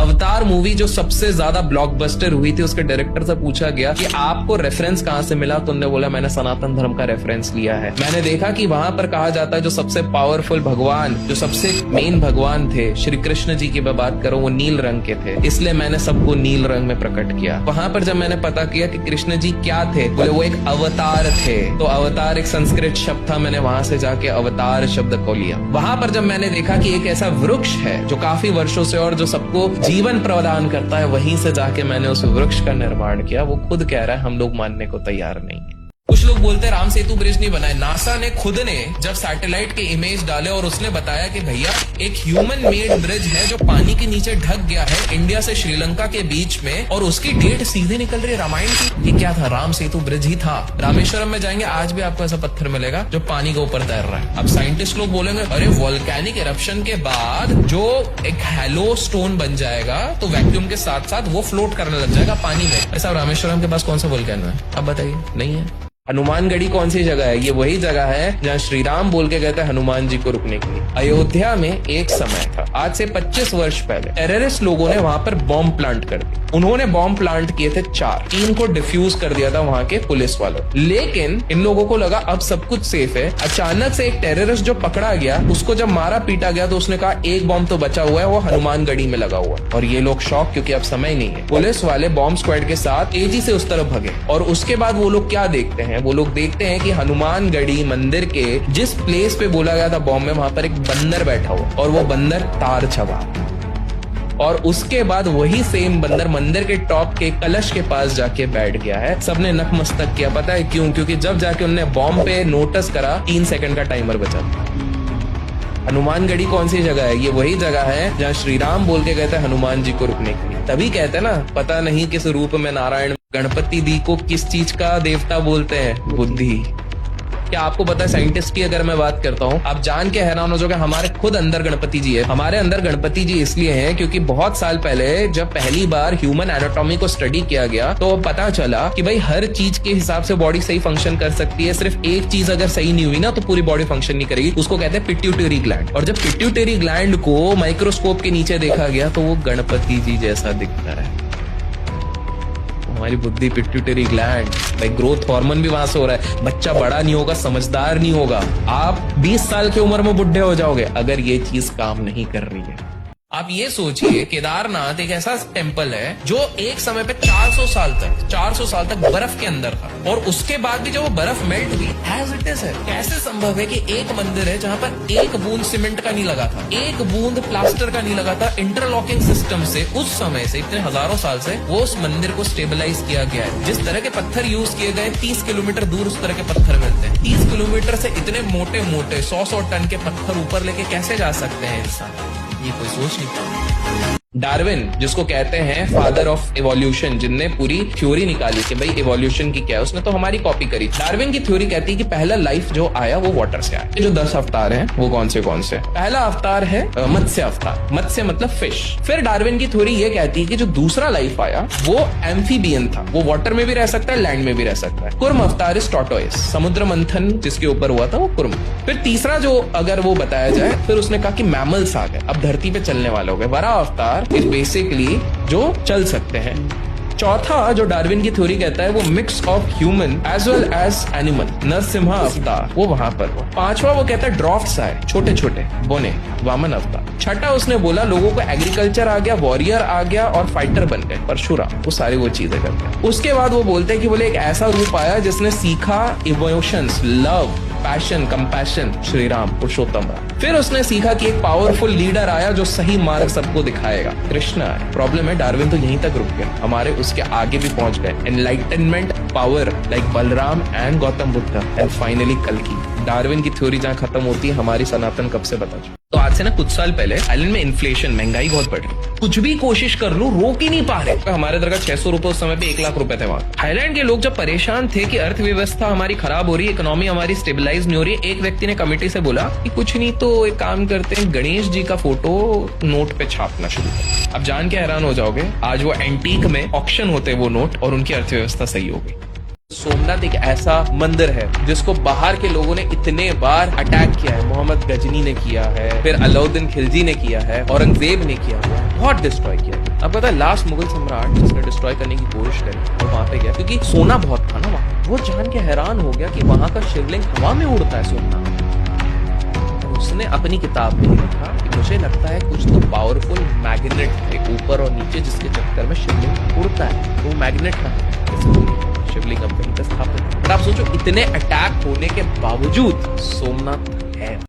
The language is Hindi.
अवतार मूवी जो सबसे ज्यादा ब्लॉकबस्टर हुई थी, उसके डायरेक्टर से पूछा गया कि आपको रेफरेंस कहां से मिला, तो उन्होंने बोला मैंने सनातन धर्म का रेफरेंस लिया है। मैंने देखा कि वहां पर कहा जाता है जो सबसे पावरफुल भगवान, जो सबसे मेन भगवान थे, श्री कृष्ण जी की मैं बात करूं, वो नील रंग के थे, इसलिए मैंने सबको नील रंग में प्रकट किया। वहां पर जब मैंने पता किया कि कृष्ण जी क्या थे, बोले वो एक अवतार थे, तो अवतार एक संस्कृत शब्द था, मैंने वहां से जाके अवतार शब्द को लिया। वहां पर जब मैंने देखा कि एक ऐसा वृक्ष है जो काफी वर्षों से और जो सबको जीवन प्रदान करता है, वहीं से जाके मैंने उस वृक्ष का निर्माण किया। वो खुद कह रहा है, हम लोग मानने को तैयार नहीं है। कुछ लोग बोलते हैं राम सेतु ब्रिज नहीं बनाए। नासा ने खुद ने जब सैटेलाइट के इमेज डाले और उसने बताया कि भैया एक ह्यूमन मेड ब्रिज है जो पानी के नीचे ढक गया है इंडिया से श्रीलंका के बीच में, और उसकी डेट सीधे निकल रही है रामायण की। ये क्या था? राम सेतु ब्रिज ही था। रामेश्वरम में जाएंगे, आज भी आपको ऐसा पत्थर मिलेगा जो पानी के ऊपर तैर रहा है। अब साइंटिस्ट लोग बोलेंगे अरे वोल्केनिक इरप्शन के बाद जो एक हैलो स्टोन बन जाएगा तो वैक्यूम के साथ साथ वो फ्लोट करने लग जाएगा पानी में। ऐसा रामेश्वरम के पास कौन सा वोल्केनो है? अब बताइए, नहीं है। हनुमानगढ़ी कौन सी जगह है? ये वही जगह है जहाँ श्री राम बोल के गए थे हनुमान जी को रुकने के लिए। अयोध्या में एक समय था, आज से 25 वर्ष पहले, टेररिस्ट लोगों ने वहां पर बॉम्ब प्लांट कर दिया। उन्होंने बॉम्ब प्लांट किए थे 4, 3 को डिफ्यूज कर दिया था वहां के पुलिस वालों। लेकिन इन लोगों को लगा अब सब कुछ सेफ है। अचानक से एक टेररिस्ट जो पकड़ा गया, उसको जब मारा पीटा गया तो उसने कहा एक बॉम्ब तो बचा हुआ है, वो हनुमानगढ़ी में लगा हुआ है। और ये लोग शॉक, क्योंकि अब समय नहीं है। पुलिस वाले बॉम्ब स्क्वाड के साथ तेजी से उस तरफ भगे, और उसके बाद वो लोग क्या देखते हैं? वो लोग देखते हैं कि हनुमानगढ़ी मंदिर के जिस प्लेस पे बोला गया था बॉम्ब में, वहां पर एक बंदर बैठा हुआ, और वो बंदर तार छवा। और उसके बाद वही सेम बंदर मंदिर के टॉप के कलश के पास जाके बैठ गया है। सबने नतमस्तक किया। पता है क्यों? क्योंकि जब जाके उन्होंने बॉम्ब पे नोटिस करा, 3 सेकंड का टाइमर बचा। हनुमानगढ़ी कौन सी जगह है? ये वही जगह है जहाँ श्री राम बोल के गए थे हनुमान जी को रुकने के लिए। तभी कहते हैं ना, पता नहीं किस रूप में नारायण। गणपति दी को किस चीज का देवता बोलते हैं? बुद्धि। क्या आपको पता है? साइंटिस्ट की अगर मैं बात करता हूँ, आप जान के हैरान हो जाओगे, हमारे खुद अंदर गणपति जी है। हमारे अंदर गणपति जी इसलिए हैं क्योंकि बहुत साल पहले जब पहली बार ह्यूमन एनाटॉमी को स्टडी किया गया, तो पता चला कि भाई हर चीज के हिसाब से बॉडी सही फंक्शन कर सकती है। सिर्फ एक चीज अगर सही नहीं हुई ना, तो पूरी बॉडी फंक्शन नहीं करेगी। उसको कहते हैं पिट्यूटरी ग्लैंड। और जब पिट्यूटरी ग्लैंड को माइक्रोस्कोप के नीचे देखा गया, तो वो गणपति जी जैसा दिखता है। हमारी बुद्धि पिट्यूटरी ग्लैंड, भाई ग्रोथ हार्मोन भी वहां से हो रहा है। बच्चा बड़ा नहीं होगा, समझदार नहीं होगा। आप 20 साल की उम्र में बुढ़े हो जाओगे अगर ये चीज काम नहीं कर रही है। आप ये सोचिए, केदारनाथ एक ऐसा टेम्पल है जो एक समय पे 400 साल तक बर्फ के अंदर था, और उसके बाद भी जब वो बर्फ मेल्ट हुई, एज इट इज है। कैसे संभव है कि एक मंदिर है जहाँ पर एक बूंद सीमेंट का नहीं लगा था, एक बूंद प्लास्टर का नहीं लगा था? इंटरलॉकिंग सिस्टम से उस समय से, इतने हजारों साल से, वो उस मंदिर को स्टेबलाइज किया गया है। जिस तरह के पत्थर यूज किए गए, 30 किलोमीटर दूर उस तरह के पत्थर मिलते हैं। 30 किलोमीटर से इतने मोटे मोटे 100 टन के पत्थर ऊपर लेके कैसे जा सकते हैं इंसान? ये कोई सोच नहीं पाता। डार्विन, जिसको कहते हैं फादर ऑफ इवोल्यूशन, जिनने पूरी थ्योरी निकाली कि भाई इवोल्यूशन की क्या है, उसने तो हमारी कॉपी करी। डार्विन की थ्योरी कहती है कि पहला लाइफ जो आया वो वाटर से आया। जो 10 अवतार हैं वो कौन से? पहला अवतार है मत्स्य अवतार। मत्स्य मतलब फिश। फिर डार्विन की थ्योरी ये कहती है कि जो दूसरा लाइफ आया वो एम्फीबियन था, वो वाटर में भी रह सकता है, लैंड में भी रह सकता है। कुर्म अवतार इज टॉर्टोइस, समुद्र मंथन जिसके ऊपर हुआ था वो कुर्म। फिर तीसरा जो अगर वो बताया जाए, फिर उसने कहा कि मैमल्स आ गए, अब धरती पे चलने वाले हो गए। वरा अवतार इज बेसिकली जो चल सकते हैं। चौथा जो डार्विन की थ्योरी कहता है वो mix of human as well as animal, Narasimha avatar, वो वहां पर हुआ। पांचवा वो कहता है ड्रॉफ्ट्स आए, छोटे छोटे बोने, वामन अवतार। छठा उसने बोला लोगों को एग्रीकल्चर आ गया, वॉरियर आ गया और फाइटर बन गए, परशुराम, वो सारी वो चीजें करते हैं। उसके बाद वो बोलते हैं कि बोले एक ऐसा रूप आया जिसने सीखा emotions, love, passion, compassion, Shri Ram, Purushottam Ram. फिर उसने सीखा कि एक पावरफुल लीडर आया जो सही मार्ग सबको दिखाएगा, कृष्ण आया। प्रॉब्लम है डार्विन तो यहीं तक रुक गया, हमारे उसके आगे भी पहुंच गए। Enlightenment power like Balram and Gautam Buddha, and finally कल्कि। डार्विन की थ्योरी जहां खत्म होती है, हमारी सनातन कब से बता। तो आज से ना कुछ साल पहले आइलैंड में इन्फ्लेशन, महंगाई बहुत बढ़ रही, कुछ भी कोशिश कर लो रोक ही नहीं पा रहे। हमारे इधर का 600 रुपए उस समय पे 1 लाख रुपए थे वहां। थाईलैंड के लोग जब परेशान थे कि अर्थव्यवस्था हमारी खराब हो रही है, इकोनॉमी हमारी स्टेबलाइज नहीं हो रही है, एक व्यक्ति ने कमेटी से बोला कि कुछ नहीं तो एक काम करते हैं, गणेश जी का फोटो नोट पे छापना शुरू करें। अब जान के हैरान हो जाओगे, आज वो एंटीक में ऑक्शन होते वो नोट, और उनकी अर्थव्यवस्था सही हो गई। सोमनाथ एक ऐसा मंदिर है जिसको बाहर के लोगों ने इतने बार अटैक किया है। मोहम्मद गजनी ने किया है, फिर अलाउद्दीन खिलजी ने किया है, औरंगजेब ने किया है, बहुत डिस्ट्रॉय किया है। आपको पता है लास्ट मुगल सम्राट जिसने डिस्ट्रॉय करने की कोशिश करी और वहां पे गया, क्योंकि सोना बहुत था ना वहां, वो जान के हैरान हो गया कि वहां का शिवलिंग हवा में उड़ता है सोना। उसने अपनी किताब में लिखा कि मुझे लगता है कुछ तो पावरफुल मैग्नेट है ऊपर और नीचे जिसके चक्कर में शिवलिंग उड़ता है। तो वो मैग्नेट का शिवलिंग अब कहीं पे स्थापित है। बट आप सोचो इतने अटैक होने के बावजूद सोमनाथ है।